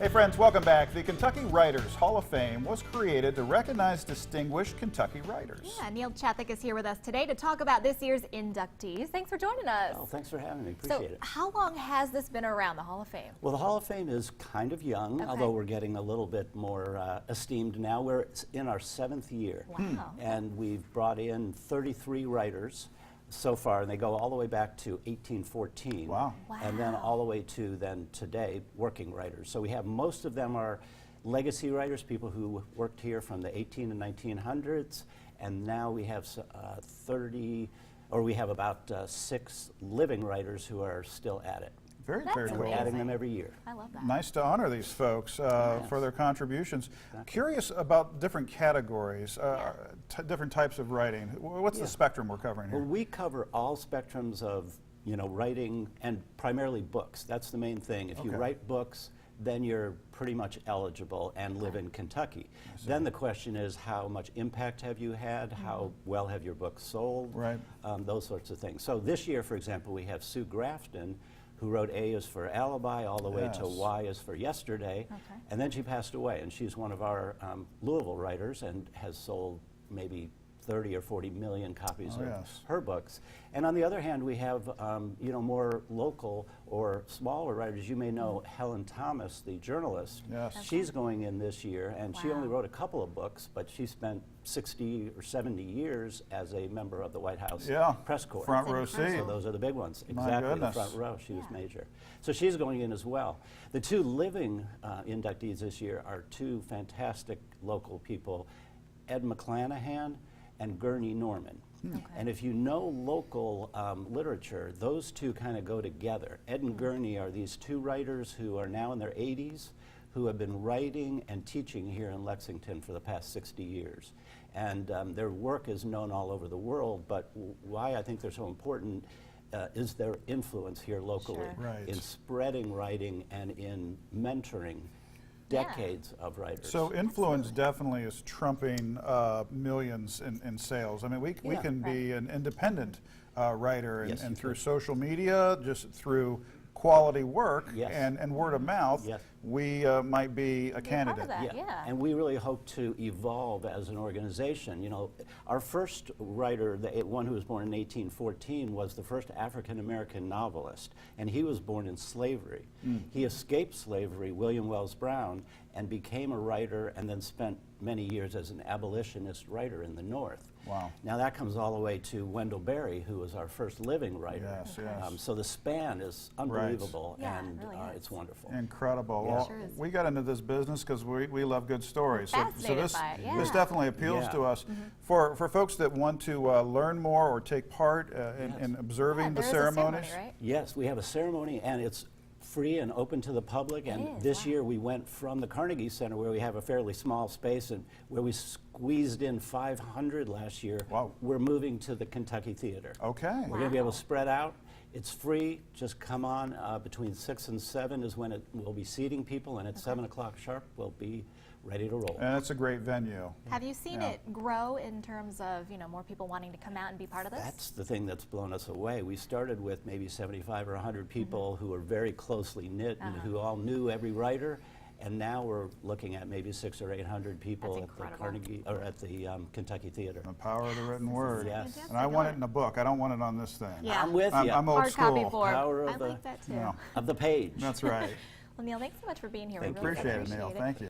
Hey friends, welcome back. The Kentucky Writers Hall of Fame was created to recognize distinguished Kentucky writers. Yeah, Neil Chethik is here with us today to talk about this year's inductees. Thanks for joining us. Well, thanks for having me. Appreciate it. How long has this been around, the Hall of Fame? Well, the Hall of Fame is kind of young, although we're getting a little bit more esteemed now. We're in our 7th year. Wow. And we've brought in 33 writers so far, and they go all the way back to 1814. Wow. And then all the way to then today, working writers. So we have most of them are legacy writers, people who worked here from the 18 and 1900s, and now we have we have about 6 living writers who are still at it. Very And we're cool. adding them every year. I love that. Nice to honor these folks for their contributions. Curious about different categories, different types of writing. What's the spectrum we're covering here? Well, we cover all spectrums of, writing and primarily books. That's the main thing. If you write books, then you're pretty much eligible and live in Kentucky. Then the question is, how much impact have you had? How well have your books sold? Right. Those sorts of things. So this year, for example, we have Sue Grafton, who wrote A is for Alibi all the way to Y is for Yesterday. And then she passed away, and she's one of our Louisville writers and has sold maybe 30 or 40 million copies of her books. And on the other hand, we have more local or smaller writers. You may know Helen Thomas, the journalist. Yes. She's going in this year, and she only wrote a couple of books, but she spent 60 or 70 years as a member of the White House press corps. Front row seat. So those are the big ones. My Exactly, the goodness. front row. She was major. So she's going in as well. The 2 living inductees this year are 2 fantastic local people, Ed McClanahan and Gurney Norman. And if you know local literature, those 2 kind of go together. Ed and Gurney are these 2 writers who are now in their 80s, who have been writing and teaching here in Lexington for the past 60 years. And their work is known all over the world, but why I think they're so important is their influence here locally in spreading writing and in mentoring decades of writers. So influence definitely is trumping millions in sales. I mean, we can be an independent writer, and through social media, just through quality work and word of mouth, we might be a candidate. And we really hope to evolve as an organization. Our first writer, the one who was born in 1814, was the first African-American novelist, and he was born in slavery. He escaped slavery, William Wells Brown, and became a writer and then spent many years as an abolitionist writer in the North. Wow. Now that comes all the way to Wendell Berry, who was our first living writer. So the span is unbelievable, and it's wonderful. Incredible. Well, we got into this business because we love good stories. So this definitely appeals to us. For folks that want to learn more or take part in observing the ceremonies. Yes, we have a ceremony, and it's free and open to the public, and this year we went from the Carnegie Center, where we have a fairly small space and where we squeezed in 500 last year. We're moving to the Kentucky Theater. We're going to be able to spread out. It's free. Just come on. Between 6 and 7 is when we'll be seating people, and at 7 o'clock sharp we'll be ready to roll. And it's a great venue. Have you seen it grow in terms of more people wanting to come out and be part of this? That's the thing that's blown us away. We started with maybe 75 or 100 people who were very closely knit and who all knew every writer, and now we're looking at maybe 600 or 800 people at the Carnegie or at the Kentucky Theater. The power of the written word. Yes. And I want it in a book. I don't want it on this thing. I'm with you. I'm old Hard school. copy form. Power of I like that too. of the page. That's right. Well, Neil, thanks so much for being here. Thank We really Appreciate it, appreciate Neil. it. Thank you.